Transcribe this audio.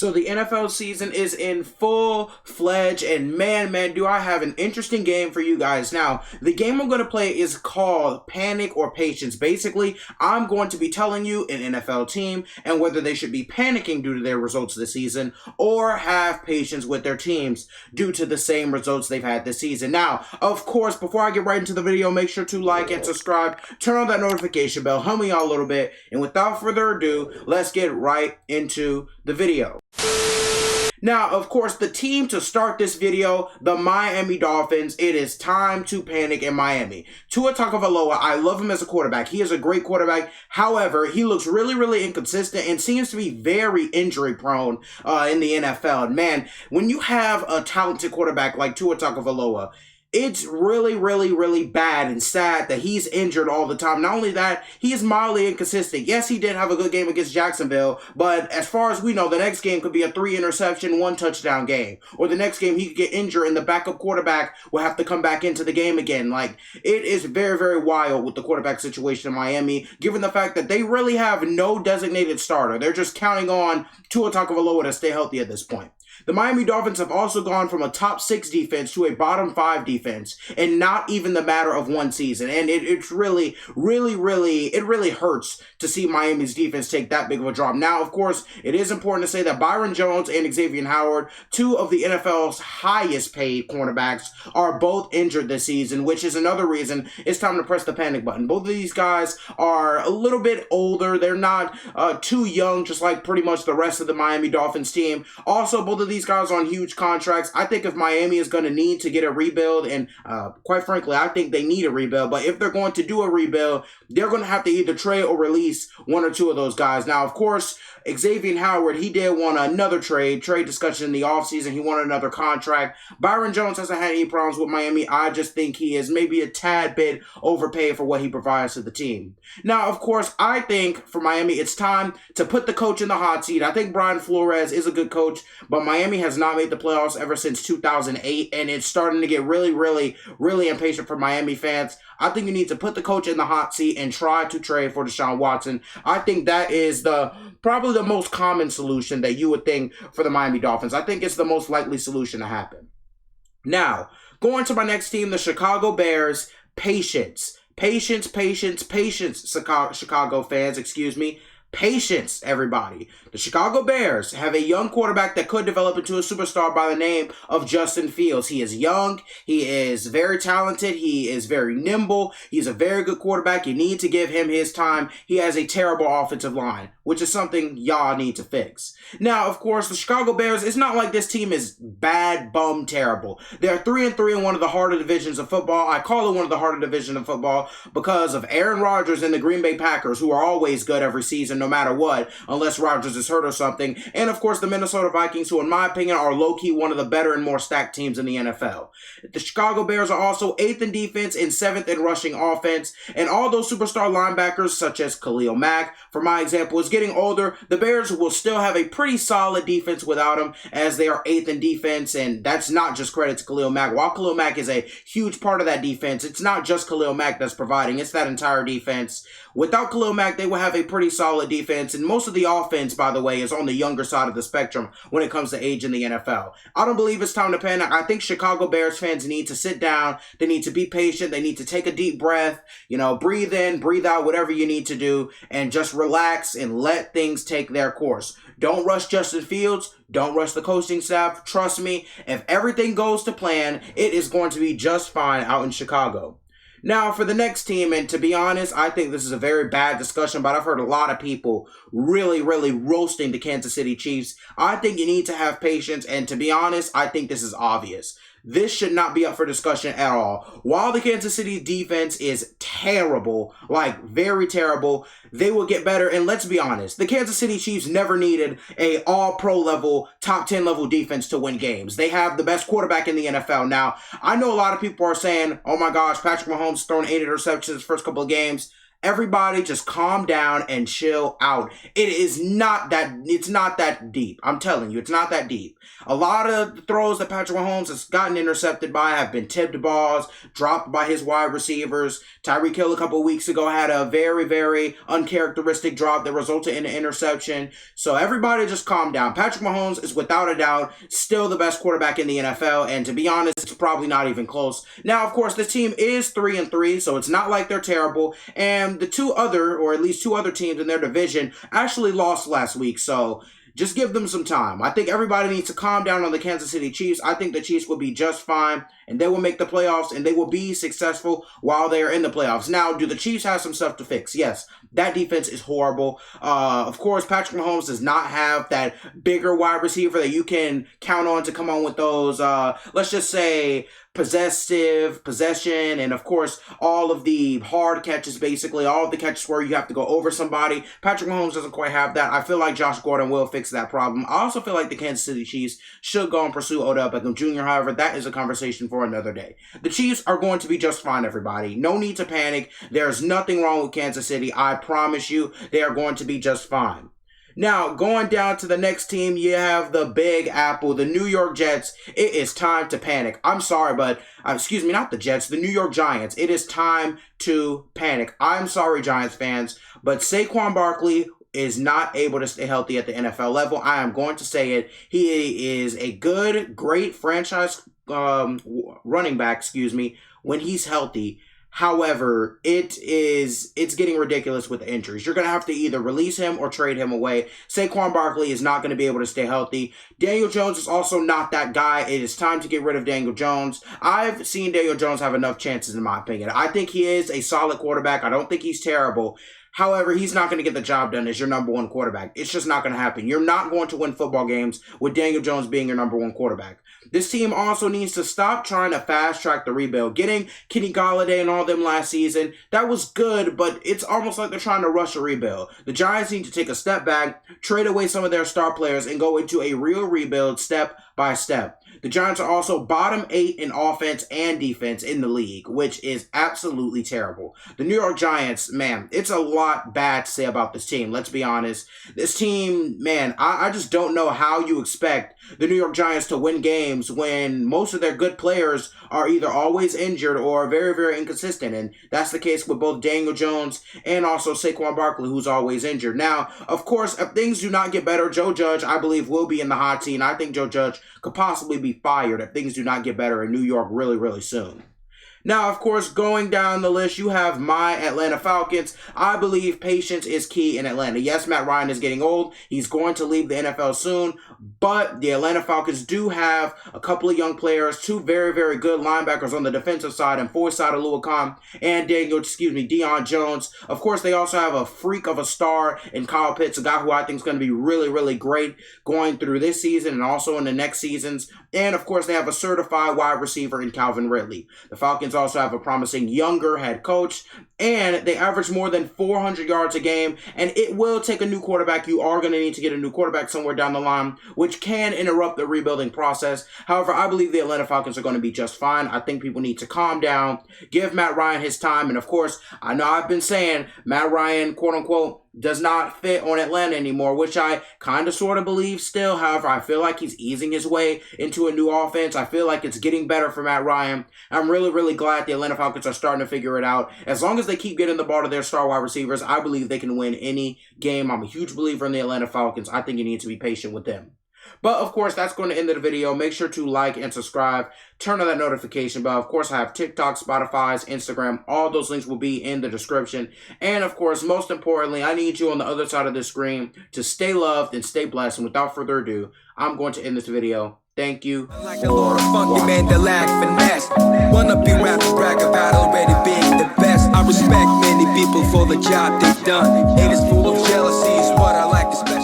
So the NFL season is in full-fledged, and man, do I have an interesting game for you guys. Now, the game I'm going to play is called Panic or Patience. Basically, I'm going to be telling you an NFL team and whether they should be panicking due to their results this season or have patience with their teams due to the same results they've had this season. Now, of course, before I get right into the video, make sure to like and subscribe, turn on that notification bell, help me out a little bit, and without further ado, let's get right into the video. Now, of course, the team to start this video, the Miami Dolphins. It is time to panic in Miami. Tua Tagovailoa, I love him as a quarterback. He is a great quarterback. However, he looks really inconsistent and seems to be very injury prone in the NFL. And man, when you have a talented quarterback like Tua Tagovailoa, it's really bad and sad that he's injured all the time. Not only that, he is mildly inconsistent. Yes, he did have a good game against Jacksonville, but as far as we know, the next game could be a 3-interception, 1-touchdown game. Or the next game, he could get injured and the backup quarterback will have to come back into the game again. Like, it is very wild with the quarterback situation in Miami, given the fact that they really have no designated starter. They're just counting on Tua Tagovailoa to stay healthy at this point. The Miami Dolphins have also gone from a top 6 defense to a bottom 5 defense, and not even the matter of one season. And it's really hurts to see Miami's defense take that big of a drop. Now, of course, it is important to say that Byron Jones and Xavier Howard, 2 of the NFL's highest paid cornerbacks, are both injured this season, which is another reason it's time to press the panic button. Both of these guys are a little bit older. They're not too young, just like pretty much the rest of the Miami Dolphins team. Also, both of these guys on huge contracts. I think if Miami is going to need to get a rebuild, and quite frankly, I think they need a rebuild, but if they're going to do a rebuild, they're going to have to either trade or release 1 or 2 of those guys. Now, of course, Xavier Howard, he did want another trade discussion in the offseason. He wanted another contract. Byron Jones hasn't had any problems with Miami. I just think he is maybe a tad bit overpaid for what he provides to the team. Now, of course, I think for Miami, it's time to put the coach in the hot seat. I think Brian Flores is a good coach, but Miami has not made the playoffs ever since 2008, and it's starting to get really impatient for Miami fans. I think you need to put the coach in the hot seat and try to trade for Deshaun Watson. I think that is probably the most common solution that you would think for the Miami Dolphins. I think it's the most likely solution to happen. Now, going to my next team, the Chicago Bears. Patience, Chicago fans, excuse me. Patience, everybody. The Chicago Bears have a young quarterback that could develop into a superstar by the name of Justin Fields. He is young. He is very talented. He is very nimble. He's a very good quarterback. You need to give him his time. He has a terrible offensive line, which is something y'all need to fix. Now, of course, the Chicago Bears, it's not like this team is bad, bum, terrible. They're 3-3 in one of the harder divisions of football. I call it one of the harder divisions of football because of Aaron Rodgers and the Green Bay Packers, who are always good every season, no matter what, unless Rodgers is hurt or something. And, of course, the Minnesota Vikings, who, in my opinion, are low-key one of the better and more stacked teams in the NFL. The Chicago Bears are also 8th in defense and 7th in rushing offense. And all those superstar linebackers, such as Khalil Mack, for my example, is getting older. The Bears will still have a pretty solid defense without him, as they are 8th in defense, and that's not just credit to Khalil Mack. While Khalil Mack is a huge part of that defense, it's not just Khalil Mack that's providing, it's that entire defense. Without Khalil Mack, they will have a pretty solid defense, and most of the offense, by the way, is on the younger side of the spectrum when it comes to age in the NFL. I don't believe it's time to panic. I think Chicago Bears fans need to sit down. They need to be patient. They need to take a deep breath, breathe in, breathe out, whatever you need to do, and just relax and let things take their course. Don't rush Justin Fields. Don't rush the coaching staff. Trust me, if everything goes to plan, it is going to be just fine out in Chicago. Now, for the next team, and to be honest, I think this is a very bad discussion, but I've heard a lot of people really roasting the Kansas City Chiefs. I think you need to have patience, and to be honest, I think this is obvious. This should not be up for discussion at all. While the Kansas City defense is terrible, like very terrible, they will get better. And let's be honest, the Kansas City Chiefs never needed a all-pro level, top 10 level defense to win games. They have the best quarterback in the NFL. Now, I know a lot of people are saying, oh my gosh, Patrick Mahomes thrown 8 interceptions his first couple of games. Everybody just calm down and chill out. It's not that deep. I'm telling you, it's not that deep. A lot of the throws that Patrick Mahomes has gotten intercepted by have been tipped balls, dropped by his wide receivers. Tyreek Hill a couple weeks ago had a very, very uncharacteristic drop that resulted in an interception. So everybody just calm down. Patrick Mahomes is without a doubt still the best quarterback in the NFL, and to be honest, it's probably not even close. Now, of course, this team is 3-3, so it's not like they're terrible, and the at least two other teams in their division actually lost last week, so just give them some time. I think everybody needs to calm down on the Kansas City Chiefs. I think the Chiefs will be just fine, and they will make the playoffs, and they will be successful while they are in the playoffs. Now, do the Chiefs have some stuff to fix? Yes. That defense is horrible. Of course, Patrick Mahomes does not have that bigger wide receiver that you can count on to come on with those, let's just say, possession, and of course all of the hard catches, basically all of the catches where you have to go over somebody. Patrick Mahomes doesn't quite have that. I feel like Josh Gordon will fix that problem. I also feel like the Kansas City Chiefs should go and pursue Odell Beckham Jr. However, that is a conversation for another day. The Chiefs are going to be just fine, everybody. No need to panic. There's nothing wrong with Kansas City. I promise you, they are going to be just fine. Now, going down to the next team, you have the Big Apple, the New York Jets. It is time to panic. I'm sorry, but, not the Jets, the New York Giants. It is time to panic. I'm sorry, Giants fans, but Saquon Barkley is not able to stay healthy at the NFL level. I am going to say it. He is a great franchise running back, when he's healthy. However, it's getting ridiculous with the injuries. You're going to have to either release him or trade him away. Saquon Barkley is not going to be able to stay healthy. Daniel Jones is also not that guy. It is time to get rid of Daniel Jones. I've seen Daniel Jones have enough chances, in my opinion. I think he is a solid quarterback. I don't think he's terrible. However, he's not going to get the job done as your number one quarterback. It's just not going to happen. You're not going to win football games with Daniel Jones being your number one quarterback. This team also needs to stop trying to fast-track the rebuild. Getting Kenny Golladay and all them last season, that was good, but it's almost like they're trying to rush a rebuild. The Giants need to take a step back, trade away some of their star players, and go into a real rebuild step by step. The Giants are also bottom 8 in offense and defense in the league, which is absolutely terrible. The New York Giants, man, it's a lot bad to say about this team. Let's be honest. This team, man, I just don't know how you expect the New York Giants to win games when most of their good players are either always injured or very, very inconsistent. And that's the case with both Daniel Jones and also Saquon Barkley, who's always injured. Now, of course, if things do not get better, Joe Judge, I believe, will be in the hot seat. And I think Joe Judge could possibly be fired if things do not get better in New York really, really soon. Now, of course, going down the list, you have my Atlanta Falcons. I believe patience is key in Atlanta. Yes, Matt Ryan is getting old. He's going to leave the NFL soon. But the Atlanta Falcons do have a couple of young players, two very, very good linebackers on the defensive side and forward side of Luakam and Deion Jones. Of course, they also have a freak of a star in Kyle Pitts, a guy who I think is going to be really, really great going through this season and also in the next seasons. And, of course, they have a certified wide receiver in Calvin Ridley. The Falcons also have a promising younger head coach, and they average more than 400 yards a game, and it will take a new quarterback. You are going to need to get a new quarterback somewhere down the line, which can interrupt the rebuilding process. However, I believe the Atlanta Falcons are going to be just fine. I think people need to calm down, give Matt Ryan his time, and of course, I know I've been saying Matt Ryan, quote-unquote, does not fit on Atlanta anymore, which I kind of sort of believe still. However, I feel like he's easing his way into a new offense. I feel like it's getting better for Matt Ryan. I'm really, really glad the Atlanta Falcons are starting to figure it out. As long as they keep getting the ball to their star wide receivers, I believe they can win any game. I'm a huge believer in the Atlanta Falcons. I think you need to be patient with them. But, of course, that's going to end the video. Make sure to like and subscribe. Turn on that notification bell. Of course, I have TikTok, Spotify, Instagram. All those links will be in the description. And, of course, most importantly, I need you on the other side of the screen to stay loved and stay blessed. And without further ado, I'm going to end this video. Thank you. Like the Lord of Funky Man, the lack finesse. Wanna be rappers brag about already being the best. I respect many people for the job they've done. It is full of jealousy is what I like to spend.